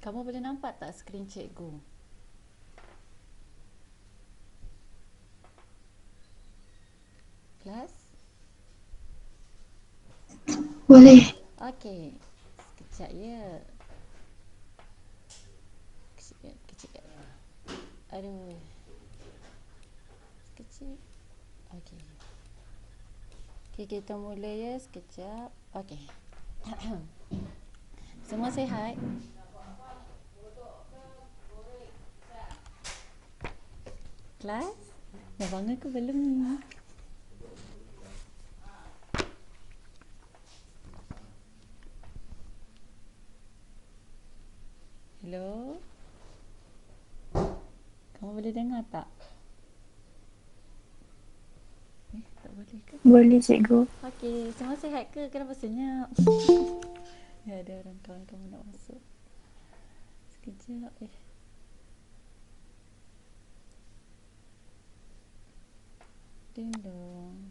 Kamu boleh nampak tak skrin cikgu? Kelas? Boleh. Okey. Sekejap ya. Kecil, kecil. Aduh. Kecil. Okey. Okey, kita mula ya sekejap. Okey. Semua sihat? Kelas? Dah bangun ke belum ni? Hello? Kamu boleh dengar tak? Tak boleh ke? Boleh, cikgu. Okey, semua sihat ke? Kenapa senyap? Ya, ada orang kawan kamu nak masuk. Sekejap. Ding dong.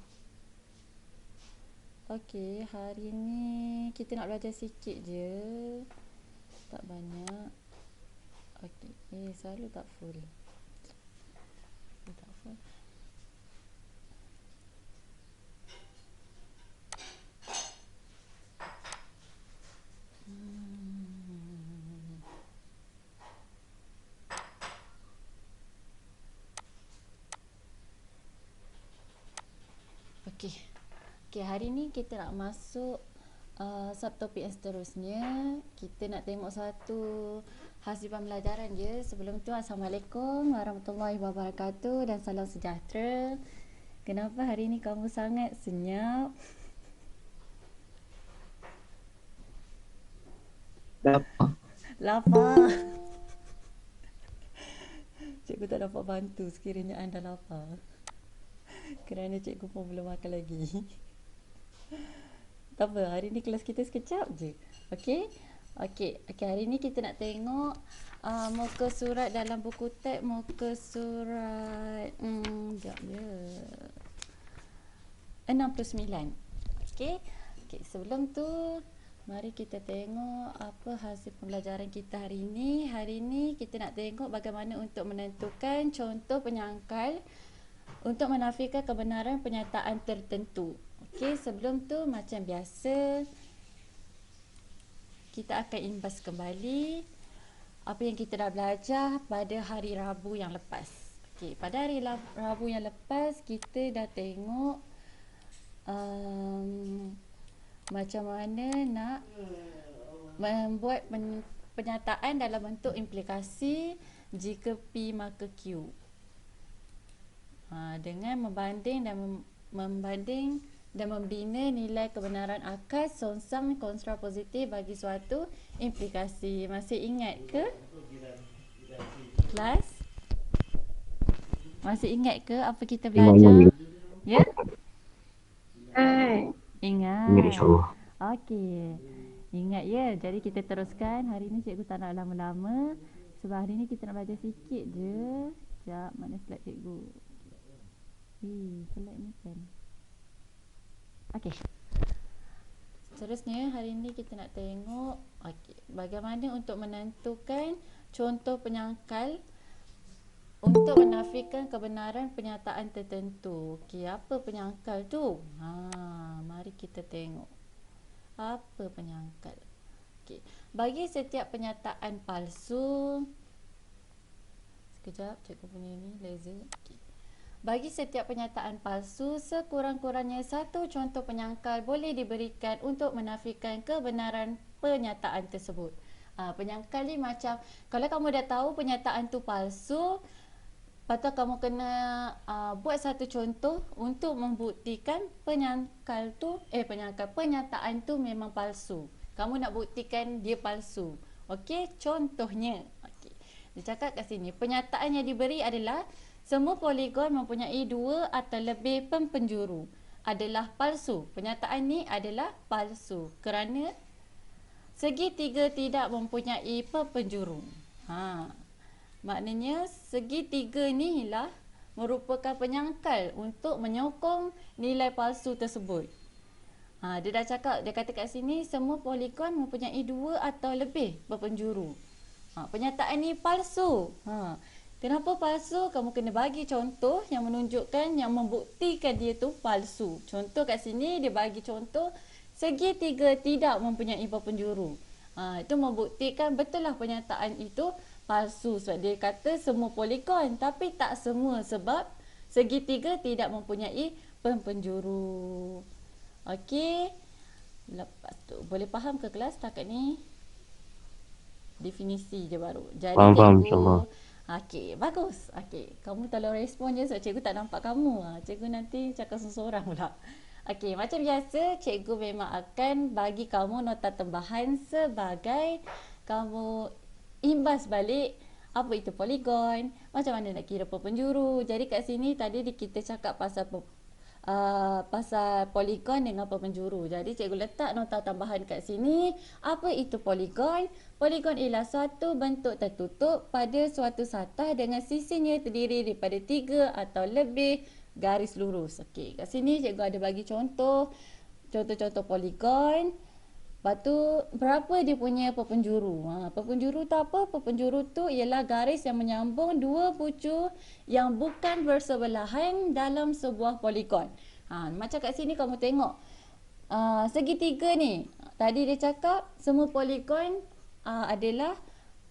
Okey, hari ni kita nak belajar sikit je. Tak banyak. Okey, selalu tak full. Tak full. Okey. Okey, hari ni kita nak masuk subtopik yang seterusnya. Kita nak tengok satu hasil pembelajaran je. Sebelum tu, Assalamualaikum warahmatullahi wabarakatuh dan salam sejahtera. Kenapa hari ni kamu sangat senyap? Lapar. Lapar. Cikgu tak dapat bantu sekiranya anda lapar. Kerana cikgu pun belum makan lagi. Tak apa, hari ni kelas kita sekejap je. Okey? Okey, hari ni kita nak tengok muka surat dalam buku teks, muka surat sekejap ya. 69. Okey? Okey, sebelum tu mari kita tengok apa hasil pembelajaran kita hari ini. Hari ini kita nak tengok bagaimana untuk menentukan contoh penyangkal untuk menafikan kebenaran pernyataan tertentu. Okey, sebelum tu macam biasa kita akan imbas kembali apa yang kita dah belajar pada hari Rabu yang lepas. Okey, pada hari Rabu yang lepas kita dah tengok macam mana nak membuat pernyataan dalam bentuk implikasi jika P maka Q. Dengan membanding dan membina nilai kebenaran akas songsang kontrapositif bagi suatu implikasi. Masih ingat ke? Kelas? Masih ingat ke apa kita belajar? Ya? Ingat. Ingat, insyaAllah. Okey. Ingat ya. Jadi kita teruskan. Hari ni cikgu tak nak lama-lama. Sebab hari ni kita nak belajar sikit je. Sekejap, mana slide cikgu? Slide ni kan. Okey. Seterusnya hari ini kita nak tengok bagaimana untuk menentukan contoh penyangkal untuk menafikan kebenaran pernyataan tertentu. Okey, apa penyangkal tu? Mari kita tengok. Apa penyangkal? Okey, bagi setiap pernyataan palsu, sekejap cikgu punya ni laser. Okey. Bagi setiap pernyataan palsu, sekurang-kurangnya satu contoh penyangkal boleh diberikan untuk menafikan kebenaran pernyataan tersebut. Penyangkal ni macam, kalau kamu dah tahu pernyataan tu palsu, patut kamu kena buat satu contoh untuk membuktikan pernyataan tu memang palsu. Kamu nak buktikan dia palsu. Okey, contohnya. Okey. Dia cakap kat sini, pernyataan yang diberi adalah semua poligon mempunyai dua atau lebih penjuru adalah palsu. Pernyataan ni adalah palsu kerana segitiga tidak mempunyai penjuru. Maknanya segitiga ni lah merupakan penyangkal untuk menyokong nilai palsu tersebut. Dia dah cakap, dia kata kat sini semua poligon mempunyai dua atau lebih berpenjuru. Penyataan ni palsu. Kenapa palsu? Kamu kena bagi contoh yang menunjukkan, yang membuktikan dia tu palsu. Contoh kat sini dia bagi contoh segitiga tidak mempunyai penjuru. Itu membuktikan betul lah pernyataan itu palsu. Sebab dia kata semua poligon, tapi tak semua sebab segitiga tidak mempunyai penjuru. Okey. Lepas tu boleh faham ke kelas setakat ni? Definisi je baru. Jadi Faham, cikgu, insyaAllah. okey, bagus. Okey, kamu tolong respon je sebab cikgu tak nampak kamu. Cikgu nanti cakap seorang pula. Okey, macam biasa cikgu memang akan bagi kamu nota tambahan sebagai kamu imbas balik apa itu poligon, macam mana nak kira penjuru. Jadi kat sini tadi kita cakap pasal pasal poligon dengan penjuru. Jadi cikgu letak nota tambahan kat sini. Apa itu poligon? Poligon ialah suatu bentuk tertutup pada suatu satah dengan sisinya terdiri daripada 3 atau lebih garis lurus. Okey, kat sini cikgu ada bagi contoh-contoh poligon. Lepas tu berapa dia punya penjuru? Penjuru tu apa? Penjuru tu ialah garis yang menyambung dua pucu yang bukan bersebelahan dalam sebuah poligon. Macam kat sini kamu tengok segitiga ni. Tadi dia cakap semua poligon adalah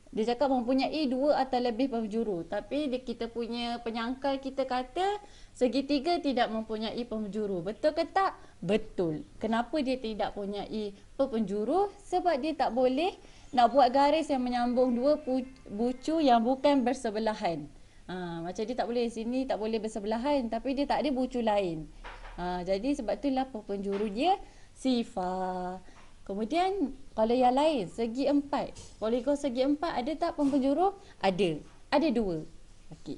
dia cakap mempunyai 2 atau lebih penjuru. Tapi kita punya penyangkal kita kata segitiga tidak mempunyai penjuru. Betul ke tak? Betul. Kenapa dia tidak mempunyai penjuru? Sebab dia tak boleh nak buat garis yang menyambung 2 bucu yang bukan bersebelahan. Macam dia tak boleh sini, tak boleh bersebelahan. Tapi dia tak ada bucu lain. Jadi sebab itulah penjuru dia sifar. Kemudian kalau yang lain, segi empat. Poligon segi empat ada tak penjuru? Ada. Ada 2. Okey.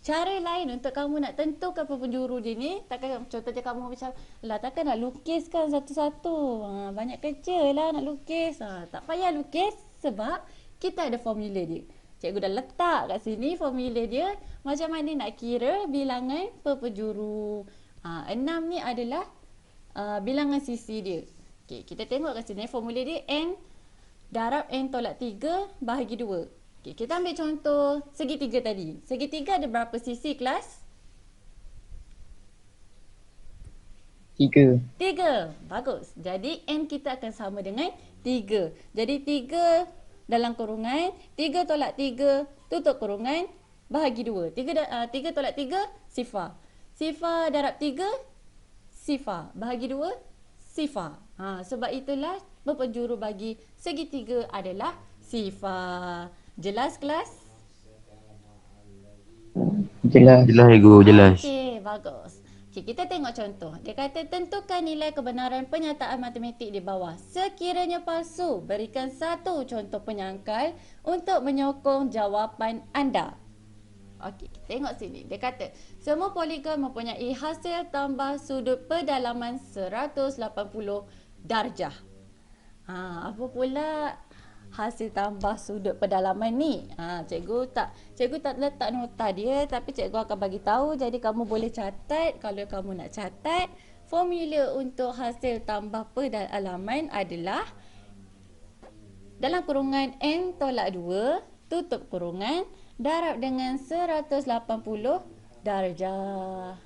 Cara lain untuk kamu nak tentukan penjuru dia ni, takkan contohnya kamu macam, takkan nak lukiskan satu-satu. Banyak kerja lah nak lukis. Tak payah lukis sebab kita ada formula dia. Cikgu dah letak kat sini formula dia macam mana nak kira bilangan penjuru. 6 ni adalah bilangan sisi dia. Okey, kita tengok kat sini formula dia N darab N tolak 3 bahagi 2. Okey, kita ambil contoh segitiga tadi. Segitiga ada berapa sisi kelas? 3. 3. Bagus. Jadi N kita akan sama dengan 3. Jadi 3 dalam kurungan 3 tolak 3 tutup kurungan bahagi 2. 3 tolak 3 sifar. Sifar darab 3 sifar. Bahagi 2 sifar. Sebab itulah penjuru bagi segitiga adalah sifar. Jelas kelas? Jelas. Jelas cikgu, jelas. Okey, bagus. Okey, kita tengok contoh. Dia kata tentukan nilai kebenaran penyataan matematik di bawah. Sekiranya palsu, berikan satu contoh penyangkal untuk menyokong jawapan anda. Okey, kita tengok sini. Dia kata, semua poligon mempunyai hasil tambah sudut pedalaman 180 darjah. Apa pula hasil tambah sudut pedalaman ni? Cikgu tak letak nota dia, tapi cikgu akan bagi tahu. Jadi kamu boleh catat. Kalau kamu nak catat, formula untuk hasil tambah pedalaman adalah dalam kurungan N tolak 2 tutup kurungan darab dengan 180 darjah.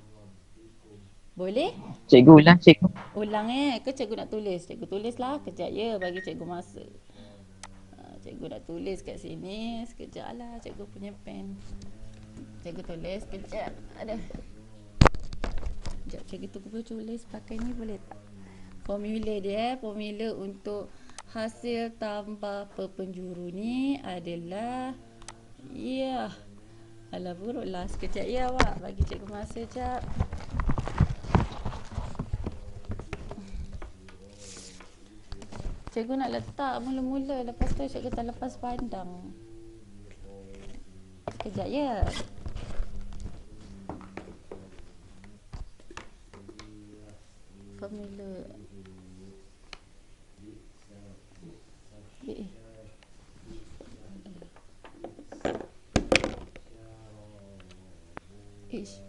Boleh? Cikgu ulang cikgu. Ulang ke cikgu nak tulis? Cikgu tulislah. Kejap ya, bagi cikgu masa. Cikgu nak tulis kat sini. Sekejap lah cikgu punya pen. Cikgu tulis kejap. Ada. Sekejap cikgu tunggu tulis pakai ni boleh tak? Formula dia, formula untuk hasil tambah penjuru ni adalah alah buruklah. Sekejap ya awak. Bagi cikgu masa sekejap. Cikgu nak letak mula-mula, lepas tu cikgu tak lepas pandang. Sekejap ya. Formula. Ish.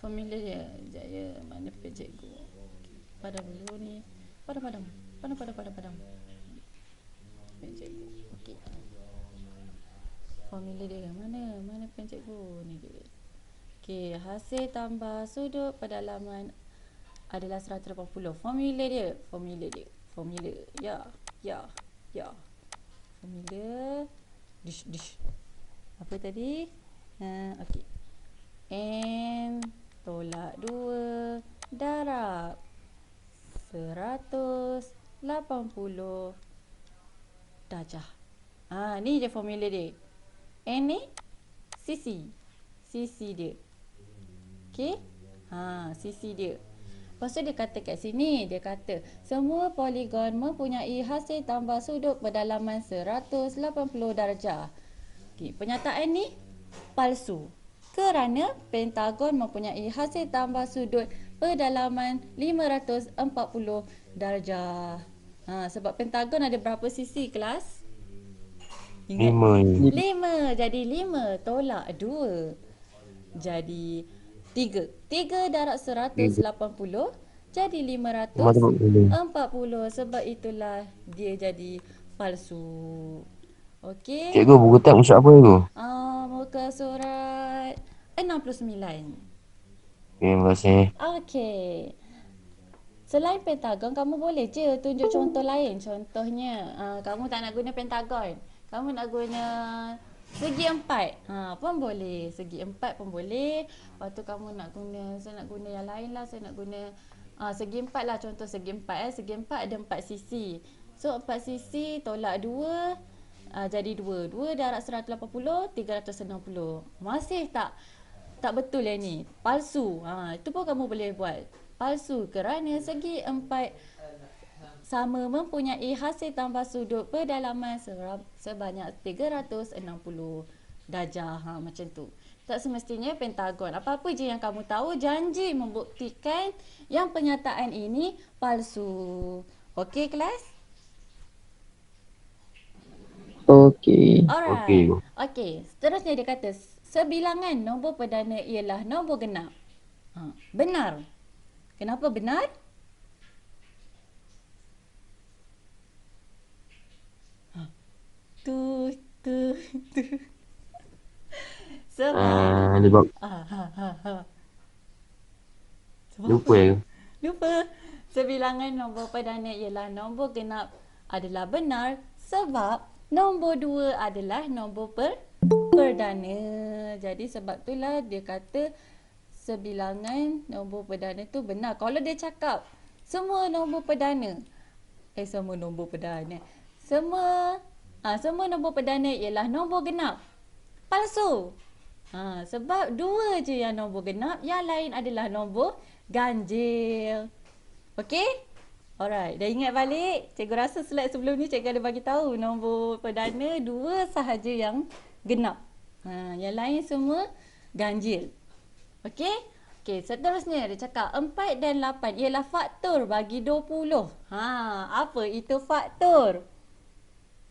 Formula dia. Sekejap ya. Mana page cikgu? Pada dulu ni. Padam. Padam. Pen cikgu. Okey. Formula dia mana? Mana pen cikgu? Ni dia. Okey, hasil tambah sudut pendalaman adalah 180. Formula dia. Ya. Formula dish. Apa tadi? Okey. N tolak 2 darab 180 darjah. Ni je formula dia. N ni sisi dia. Okey? Sisi dia. Lepas tu dia kata kat sini, dia kata semua poligon mempunyai hasil tambah sudut pendalaman 180 darjah. Okey, pernyataan ni palsu kerana pentagon mempunyai hasil tambah sudut pendalaman 540 darjah. Sebab pentagon ada berapa sisi kelas? Ingat? 5. Jadi 5 tolak 2. Jadi 3. 3 darab 180 jadi 540. Sebab itulah dia jadi palsu. Okey. Cikgu, buku tak muka apa tu? Muka surat 69. Terima kasih. Okey. Selain pentagon, kamu boleh je tunjuk contoh lain. Contohnya, kamu tak nak guna pentagon. Kamu nak guna segi empat. Pun boleh. Segi empat pun boleh. Lepas tu kamu nak guna, saya nak guna yang lain lah. Saya nak guna segi empat lah. Contoh segi empat. Segi empat ada 4 sisi. So, 4 sisi tolak 2. Jadi 2. 2 darab 180, 360. Masih tak betul yang ni. Palsu. Itu pun kamu boleh buat. Palsu kerana segi empat sama mempunyai hasil tambah sudut pendalaman sebanyak 360 darjah. Macam tu. Tak semestinya pentagon. Apa-apa je yang kamu tahu, janji membuktikan yang pernyataan ini palsu. Okey kelas? Okey. Alright. Okey. Seterusnya dia kata sebilangan nombor perdana ialah nombor genap. Benar. Kenapa benar? Tu. Sebab Sebab Sebab lupa apa? ya. Lupa. Sebilangan nombor perdana ialah nombor genap adalah benar sebab nombor 2 adalah nombor perdana. Jadi sebab itulah dia kata sebilangan nombor perdana tu benar. Kalau dia cakap semua nombor perdana semua nombor perdana ialah nombor genap, palsu. Sebab 2 je yang nombor genap, yang lain adalah nombor ganjil. Okey? Alright, dah ingat balik? Cikgu rasa slide sebelum ni cikgu ada bagi tahu nombor perdana 2 sahaja yang genap. Yang lain semua ganjil. Okey? Okey, seterusnya dia cakap 4 dan 8 ialah faktor bagi 20. Apa itu faktor?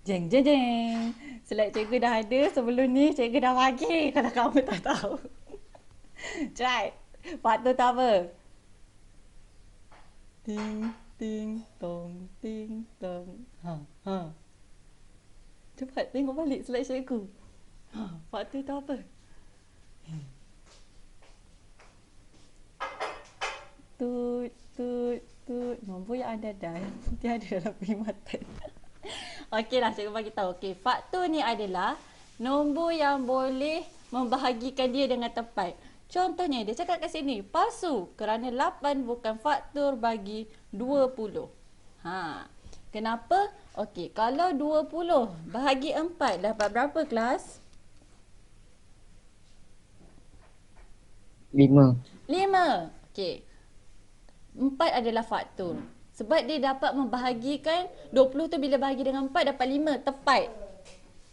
Jeng. Slide cikgu dah ada sebelum ni, cikgu dah bagi kalau kamu tak tahu. Try. Faktor tu apa? Ting tong. Cepat tengok balik slide cikgu. Faktor tu apa? Tut. Nombor yang anda dah tiada dalam perkhidmatan. Okeylah, cikgu bagi tahu. Okey, faktor ni adalah nombor yang boleh membahagikan dia dengan tepat. Contohnya dia cakap kat sini palsu kerana 8 bukan faktor bagi 20. Kenapa? Okey, kalau 20 bahagi 4 dapat berapa kelas? 5. Okey. 4 adalah faktor. Sebab dia dapat membahagikan 20 tu bila bahagi dengan 4 dapat 5. Tepat.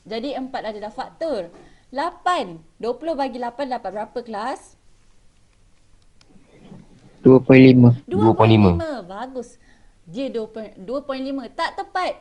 Jadi 4 adalah faktor. 8. 20 bagi 8 dapat berapa kelas? 2.5. 2.5. Bagus. Dia 2.5. Tak tepat.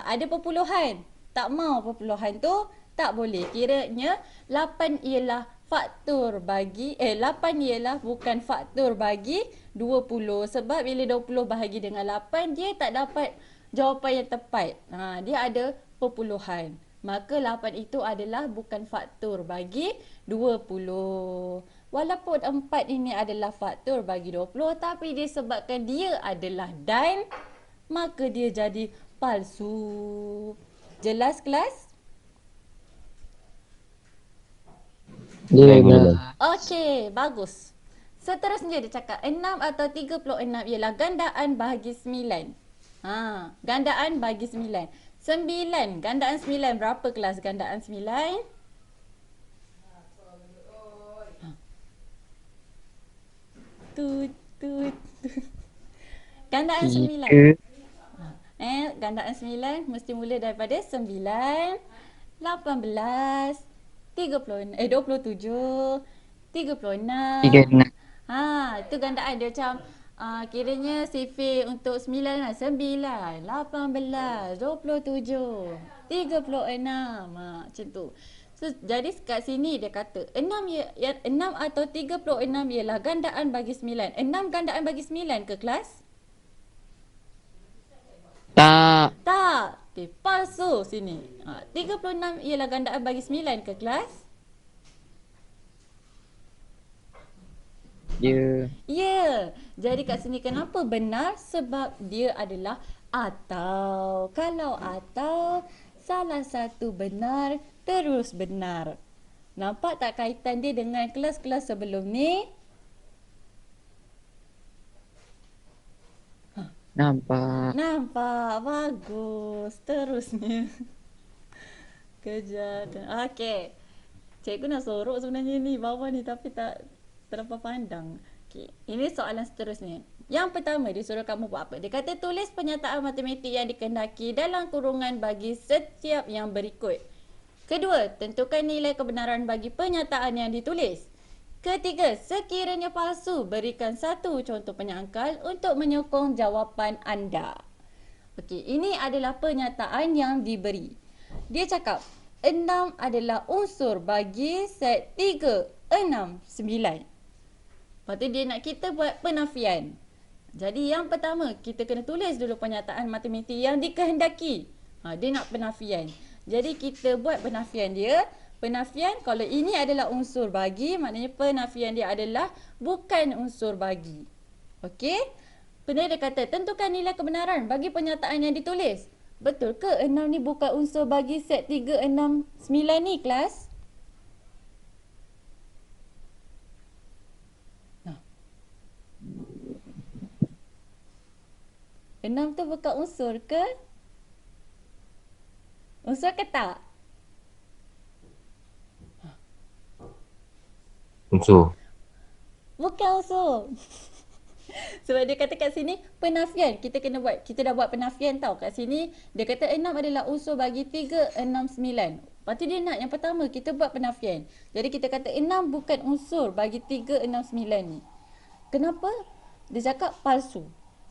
Ada perpuluhan. Tak mau perpuluhan tu tak boleh. Kiranya 8 ialah faktor bagi 8 ialah bukan faktor bagi 20 sebab bila 20 bahagi dengan 8 dia tak dapat jawapan yang tepat. Dia ada perpuluhan. Maka 8 itu adalah bukan faktor bagi 20. Walaupun 4 ini adalah faktor bagi 20 tapi disebabkan dia adalah dan maka dia jadi palsu. Jelas kelas? Dia Boleh. dah. Okey, bagus. Seterusnya dia cakap 6 atau 36 ialah gandaan bahagi 9. Gandaan bagi 9. 9, gandaan 9 berapa kelas gandaan 9? Tut tut. Gandaan 9. 3. Gandaan 9 mesti mula daripada 9, 18, 27, 36. 36. Itu gandaan dia macam kiranya sifir untuk 9 lah. 9, 18, 27, 36. Macam tu. So, jadi kat sini dia kata 6 atau 36 ialah gandaan bagi 9. 6 gandaan bagi 9 ke kelas? Tak. Tak. Okay, palsu sini. 36 ialah gandaan bagi 9 ke kelas? Dia. Ya. Jadi kat sini kenapa benar? Sebab dia adalah atau. Kalau atau, salah satu benar, terus benar. Nampak tak kaitan dia dengan kelas-kelas sebelum ni? Nampak. Nampak. Bagus. Terusnya. Kejap. Okey. Cikgu nak sorok sebenarnya ni bawah ni tapi tak terlampau pandang. Okey. Ini soalan seterusnya. Yang pertama dia suruh kamu buat apa? Dia kata tulis pernyataan matematik yang dikehendaki dalam kurungan bagi setiap yang berikut. Kedua, tentukan nilai kebenaran bagi pernyataan yang ditulis. Ketiga, sekiranya palsu, berikan satu contoh penyangkal untuk menyokong jawapan anda. Okey, ini adalah pernyataan yang diberi. Dia cakap 6 adalah unsur bagi set 3, 6, 9. Lepas tu dia nak kita buat penafian. Jadi yang pertama, kita kena tulis dulu pernyataan matematik yang dikehendaki. Dia nak penafian. Jadi kita buat penafian dia. Penafian kalau ini adalah unsur bagi, maknanya penafian dia adalah bukan unsur bagi. Okey? Kemudian dia kata, tentukan nilai kebenaran bagi pernyataan yang ditulis. Betul ke 6 ni bukan unsur bagi set 3, 6, 9 ni kelas? 6 tu bukan unsur ke? Unsur ke tak? Unsur. Bukan unsur. Sebab dia kata kat sini penafian. Kita dah buat penafian tau. Kat sini dia kata 6 adalah unsur bagi 3, 6, 9. Lepas tu dia nak yang pertama kita buat penafian. Jadi kita kata 6 bukan unsur bagi 3, 6, 9 ni. Kenapa? Dia cakap palsu.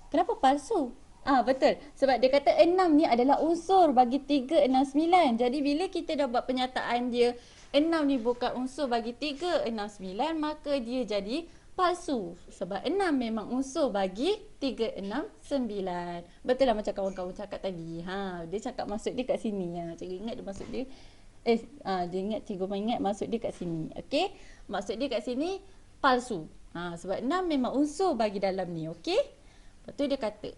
Kenapa palsu? Betul. Sebab dia kata 6 ni adalah unsur bagi 3, 6, 9. Jadi bila kita dah buat pernyataan dia 6 ni bukan unsur bagi 3, 6, 9, maka dia jadi palsu. Sebab 6 memang unsur bagi 3, 6, 9. Betul lah macam kawan-kawan cakap tadi. Dia cakap maksud dia kat sini. Cikgu ingat dia maksud dia. Dia ingat cikgu ingat maksud dia kat sini. Okey? Maksud dia kat sini palsu. Sebab 6 memang unsur bagi dalam ni. Okey? Lepas tu dia kata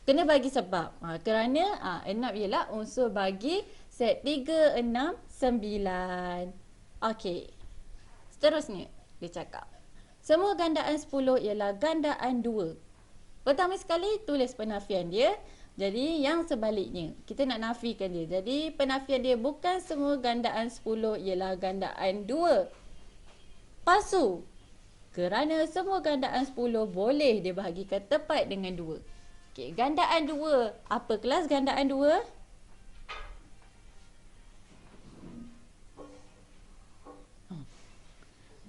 kena bagi sebab. Kerana 6 ialah unsur bagi set 3, 6, 9. Okey. Seterusnya dia cakap semua gandaan 10 ialah gandaan 2. Pertama sekali tulis penafian dia. Jadi yang sebaliknya kita nak nafikan dia. Jadi penafian dia bukan semua gandaan 10 ialah gandaan 2. Palsu. Kerana semua gandaan 10 boleh dibahagikan tepat dengan 2. Okey, gandaan 2. Apa kelas gandaan 2?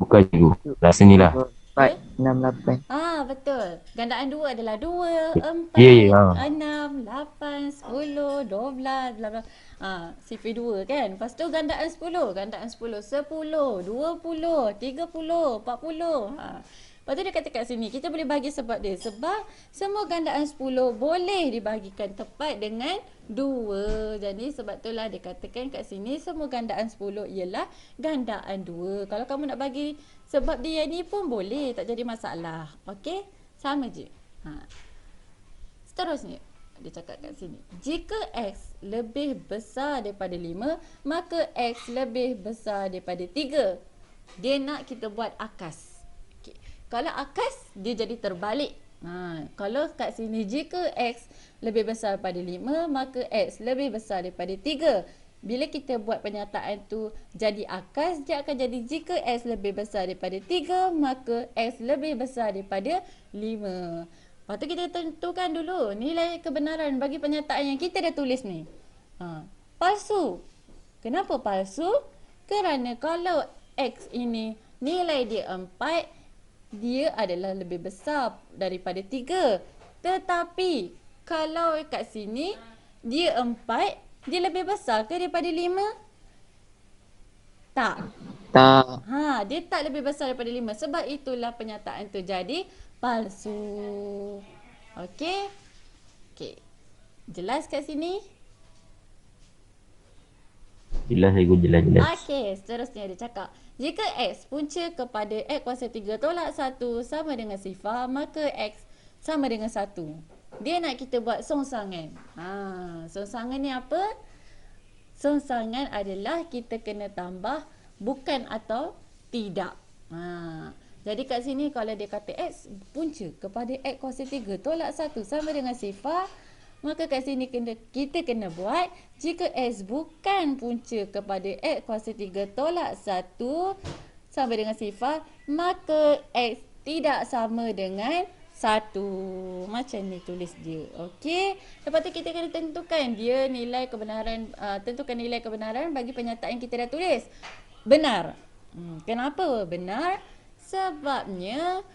Bukan cikgu. Rasanya lah. 4, 6, 8. Betul. Gandaan 2 adalah 2, Ya, 4, ya. 6, 8, 10, 12, bla bla. CP2 kan. Lepas tu gandaan 10. Gandaan 10, 10, 20, 30, 40. Lepas tu dia kata kat sini, kita boleh bagi sebab dia. Sebab semua gandaan 10 boleh dibahagikan tepat dengan 2. Jadi sebab itulah dia katakan kat sini semua gandaan 10 ialah gandaan 2. Kalau kamu nak bagi sebab dia ni pun boleh, tak jadi masalah. Okey? Sama je. Seterusnya, dia cakap kat sini. Jika X lebih besar daripada 5, maka X lebih besar daripada 3. Dia nak kita buat akas. Okay. Kalau akas, dia jadi terbalik. Kalau kat sini, jika X lebih besar daripada 5, maka X lebih besar daripada 3. Bila kita buat pernyataan tu jadi akas, dia akan jadi jika X lebih besar daripada 3, maka X lebih besar daripada 5. Lepas tu kita tentukan dulu nilai kebenaran bagi pernyataan yang kita dah tulis ni. Palsu. Kenapa palsu? Kerana kalau X ini nilai dia 4, dia adalah lebih besar daripada 3. Tetapi kalau kat sini dia 4, dia lebih besar ke daripada 5? Tak. Tak. Dia tak lebih besar daripada 5. Sebab itulah pernyataan tu jadi palsu. Okey? Okey. Jelas kat sini? Jelas cikgu, jelas. Okey, seterusnya dia cakap, jika X punca kepada X kuasa 3 tolak 1 sama dengan sifar, maka X sama dengan 1. Dia nak kita buat songsangan. Songsangan ni apa? Songsangan adalah kita kena tambah bukan atau tidak. Jadi kat sini kalau dia kata X punca kepada X kuasa 3 tolak 1 sama dengan sifar, maka kat sini kita kena buat jika X bukan punca kepada X kuasa 3 tolak 1 sama dengan sifar, maka X tidak sama dengan 1. Macam ni tulis dia. Okey. Lepas tu kita kena tentukan dia nilai kebenaran, tentukan nilai kebenaran bagi pernyataan yang kita dah tulis. Benar. Kenapa benar? Sebabnya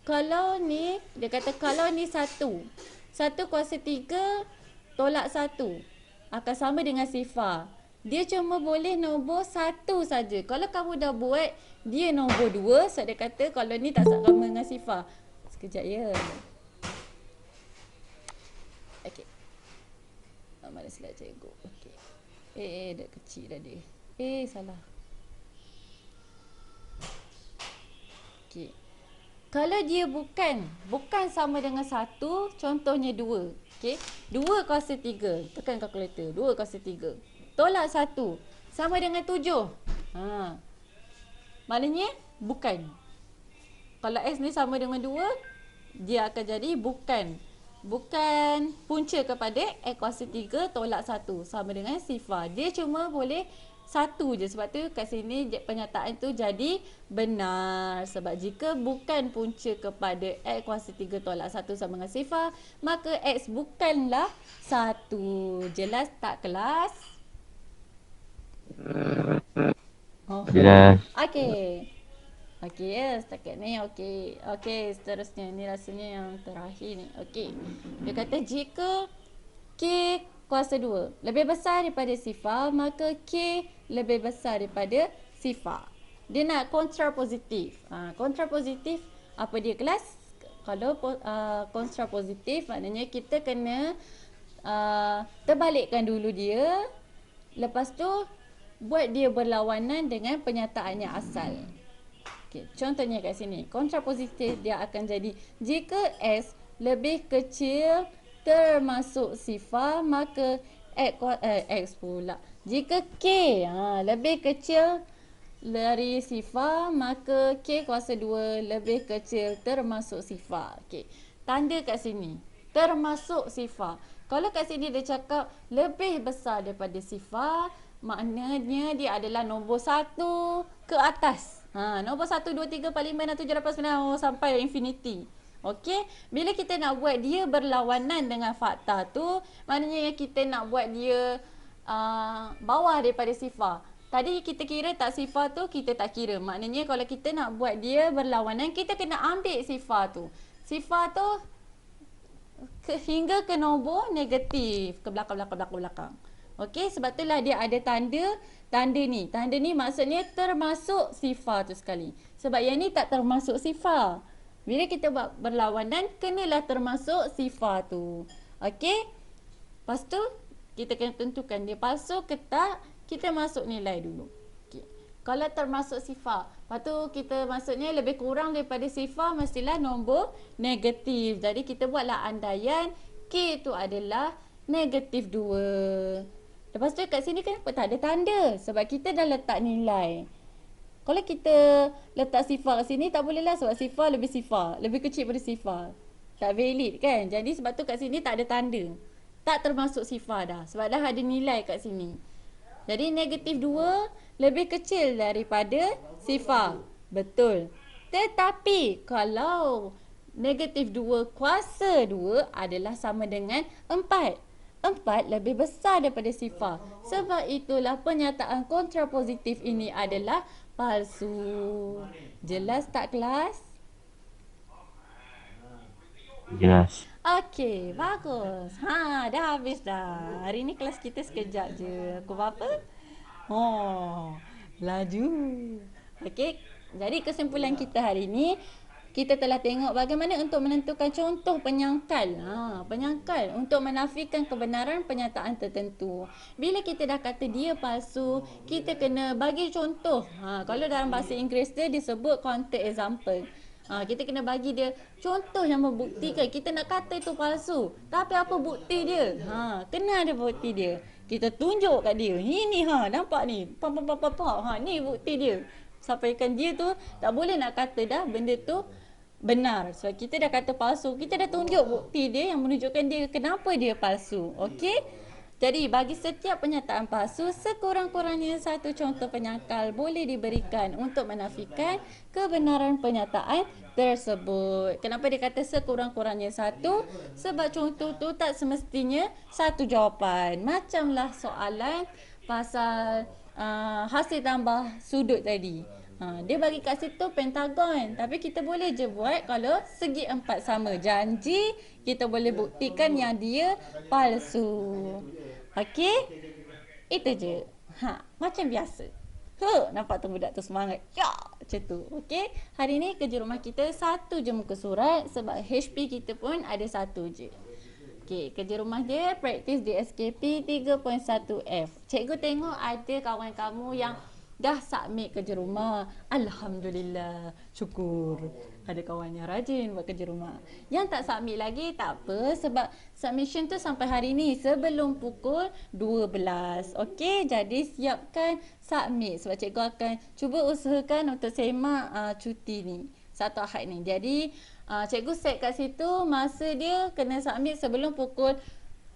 kalau ni, dia kata kalau ni 1 kuasa 3 tolak 1 akan sama dengan sifar. Dia cuma boleh nombor 1 saja. Kalau kamu dah buat dia nombor 2, sebab dia kata kalau ni tak sama dengan sifar. Sekejap ya. Okey. Mana slide cikgu? Okey. Dah kecil dah dia. Salah. Okey. Kalau dia bukan sama dengan 1, contohnya 2. Okey. 2 kuasa 3. Tekan kalkulator. 2 kuasa 3. Tolak 1 sama dengan 7. Maknanya bukan. Kalau X ni sama dengan 2, dia akan jadi bukan punca kepada X kuasa 3 tolak 1 sama dengan sifar. Dia cuma boleh 1 je. Sebab tu kat sini pernyataan tu jadi benar. Sebab jika bukan punca kepada X kuasa 3 tolak 1 sama dengan sifar, maka X bukanlah 1. Jelas tak kelas? Jelas. Okey. Okey ya, setakat ni okey. Okey, seterusnya ni rasanya yang terakhir ni. Okey. Dia kata jika K kuasa 2 lebih besar daripada sifar, maka K lebih besar daripada sifar. Dia nak kontrapositif. Kontrapositif apa dia kelas? Kalau kontrapositif maknanya kita kena terbalikkan dulu dia. Lepas tu buat dia berlawanan dengan pernyataan yang asal. Okay, contohnya kat sini, kontrapositif dia akan jadi jika S lebih kecil termasuk sifar, maka X pula. Jika K lebih kecil dari sifar, maka K kuasa 2 lebih kecil termasuk sifar. Okay, tanda kat sini, termasuk sifar. Kalau kat sini dia cakap lebih besar daripada sifar, maknanya dia adalah nombor 1 ke atas. Nombor 1, 2, 3, 4, 5, 6, 7, 8, 9 sampai infinity. Okey, bila kita nak buat dia berlawanan dengan fakta tu, maknanya kita nak buat dia bawah daripada sifar. Tadi kita kira tak sifar tu, kita tak kira. Maknanya kalau kita nak buat dia berlawanan, kita kena ambil sifar tu. Sifar tu hingga ke nombor negatif. Ke belakang. Okey, sebab itulah dia ada tanda ni. Tanda ni maksudnya termasuk sifar tu sekali. Sebab yang ni tak termasuk sifar. Bila kita buat berlawanan, kenalah termasuk sifar tu. Okey? Lepas tu, kita kena tentukan dia palsu ke tak, kita masuk nilai dulu. Okay. Kalau termasuk sifar, lepas tu kita maksudnya lebih kurang daripada sifar, mestilah nombor negatif. Jadi kita buatlah andaian K itu adalah negatif 2. Lepas tu kat sini kenapa tak ada tanda? Sebab kita dah letak nilai. Kalau kita letak sifar kat sini, tak boleh lah sebab sifar, lebih kecil daripada sifar. Tak valid kan? Jadi sebab tu kat sini tak ada tanda. Tak termasuk sifar dah. Sebab dah ada nilai kat sini. Jadi negatif 2 lebih kecil daripada sifar. Betul. Tetapi kalau negatif 2 kuasa 2 adalah sama dengan 4. 4 lebih besar daripada sifar. Sebab itulah pernyataan kontrapositif ini adalah palsu. Jelas tak kelas? Jelas. Okey, bagus. Dah habis dah. Hari ni kelas kita sekejap je. Pukul berapa? Oh, laju. Okey, jadi kesimpulan kita hari ni, kita telah tengok bagaimana untuk menentukan contoh penyangkal. Penyangkal untuk menafikan kebenaran pernyataan tertentu. Bila kita dah kata dia palsu, kita kena bagi contoh. Kalau dalam bahasa Inggeris dia disebut counter example. Kita kena bagi dia contoh yang membuktikan kita nak kata itu palsu. Tapi apa bukti dia? Kena ada bukti dia. Kita tunjuk kat dia. Ini nampak ni. Ni bukti dia. Sampaikan dia tu tak boleh nak kata dah benda tu benar. Sebab kita dah kata palsu, kita dah tunjuk bukti dia yang menunjukkan dia kenapa dia palsu. Okey? Jadi bagi setiap pernyataan palsu, sekurang-kurangnya satu contoh penyangkal boleh diberikan untuk menafikan kebenaran pernyataan tersebut. Kenapa dia kata sekurang-kurangnya satu? Sebab contoh tu tak semestinya satu jawapan. Macamlah soalan pasal hasil tambah sudut tadi. Dia bagi kat situ pentagon. Tapi kita boleh je buat kalau segi empat sama. Janji kita boleh buktikan yang dia palsu. Okey? Itu je. Macam biasa. Nampak tu budak tu semangat. Ya, macam tu. Okey? Hari ni kerja rumah kita satu je muka surat sebab HP kita pun ada satu je. Okey, kerja rumah dia praktis di SKP 3.1F. Cikgu tengok ada kawan kamu yang dah submit kerja rumah. Alhamdulillah. Syukur. Ada kawan yang rajin buat kerja rumah. Yang tak submit lagi tak apa sebab submission tu sampai hari ni sebelum pukul 12. Okey, jadi siapkan submit sebab cikgu akan cuba usahakan untuk semak cuti ni. Satu Ahad ni. Jadi cikgu set kat situ masa dia kena submit sebelum pukul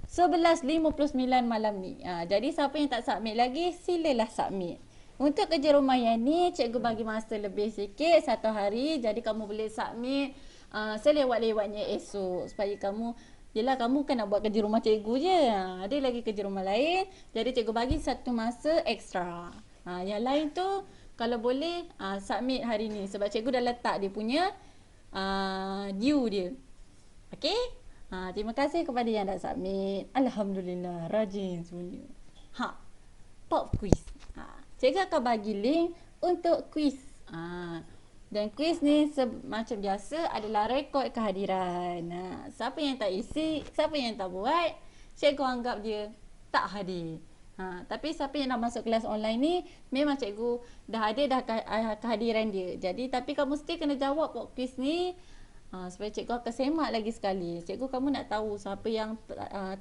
11.59 malam ni. Jadi siapa yang tak submit lagi silalah submit. Untuk kerja rumah yang ni, cikgu bagi masa lebih sikit, satu hari. Jadi kamu boleh submit selewat-lewatnya esok. Supaya kamu, yelah kamu kan nak buat kerja rumah cikgu je. Ada lagi kerja rumah lain. Jadi cikgu bagi satu masa ekstra. Yang lain tu, kalau boleh submit hari ni. Sebab cikgu dah letak dia punya due dia. Okay? Terima kasih kepada yang dah submit. Alhamdulillah, rajin semuanya. Pop quiz. Cikgu akan bagi link untuk quiz. Dan quiz ni macam biasa adalah rekod kehadiran. Siapa yang tak isi, siapa yang tak buat, cikgu anggap dia tak hadir. Tapi siapa yang dah masuk kelas online ni, memang cikgu dah ada dah kehadiran dia. Jadi tapi kamu mesti kena jawab pop quiz ni. Supaya cikgu akan semak lagi sekali. Cikgu kamu nak tahu siapa yang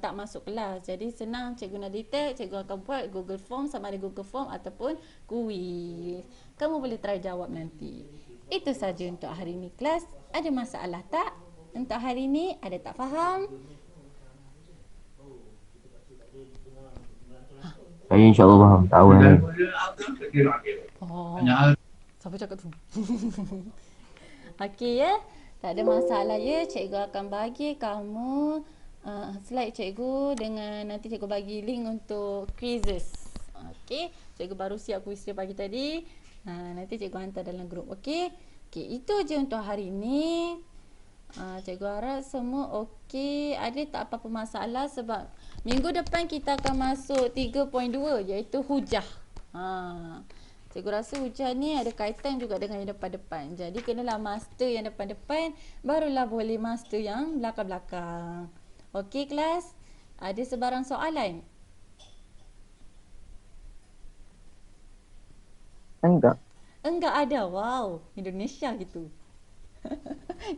tak masuk kelas. Jadi senang cikgu nak detect, cikgu akan buat Google Form, sama ada Google Form ataupun quiz. Kamu boleh try jawab nanti. Itu saja untuk hari ni kelas. Ada masalah tak? Untuk hari ni ada tak faham? Saya insyaAllah faham. Tahu yang lain. Siapa cakap tu? Okey ya. Tak ada masalah ya, cikgu akan bagi kamu slide cikgu dengan nanti cikgu bagi link untuk quizzes. Okey, cikgu baru siap kuis dia pagi tadi. Nanti cikgu hantar dalam grup. Okey. Okey, itu je untuk hari ni. Cikgu harap semua okey. Ada tak apa-apa masalah sebab minggu depan kita akan masuk 3.2 iaitu hujah. Cikgu rasa hujah ni ada kaitan juga dengan yang depan-depan. Jadi kenalah master yang depan-depan, barulah boleh master yang belakang-belakang. Okey kelas? Ada sebarang soalan? Enggak. Enggak ada. Wow, Indonesia gitu.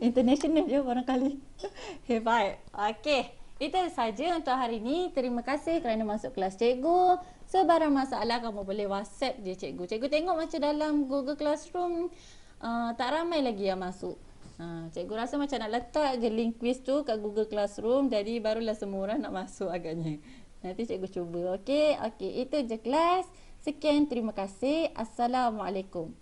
International je barangkali. Hebat. Okey, itu saja untuk hari ini. Terima kasih kerana masuk kelas cikgu. Sebarang masalah kamu boleh WhatsApp je cikgu. Cikgu tengok macam dalam Google Classroom tak ramai lagi yang masuk. Cikgu rasa macam nak letak je link quiz tu kat Google Classroom, jadi barulah semua orang nak masuk agaknya. Nanti cikgu cuba. Okey, itu je kelas. Sekian, terima kasih. Assalamualaikum.